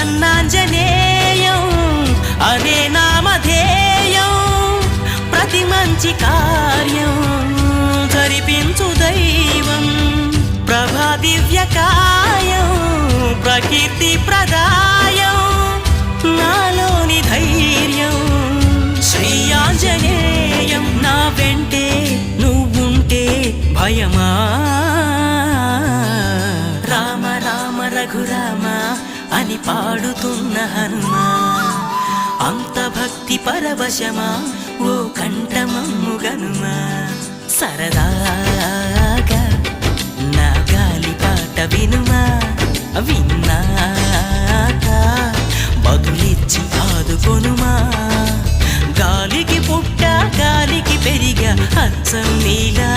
ప్రసన్నాంజనేయం అనే నామధేయం ప్రతి మంచి కార్యం జరిపించు దైవం ప్రభా దివ్యకాయం ప్రకీర్తి ప్రదాయం నాలోని ధైర్యం శ్రీ ఆంజనేయం నా వెంటే నువ్వుంటే భయమా రామ రామ రఘురామ అని పాడుతున్న హనుమా అంత భక్తి పరవశమా ఓ కంఠమమ్ము గనుమా సరదాగా నా గాలి పాట వినుమా విన్నాక బదులిచ్చి ఆదుకొనుమా గాలికి పుట్ట గాలికి పెరిగా అచ్చం నీలా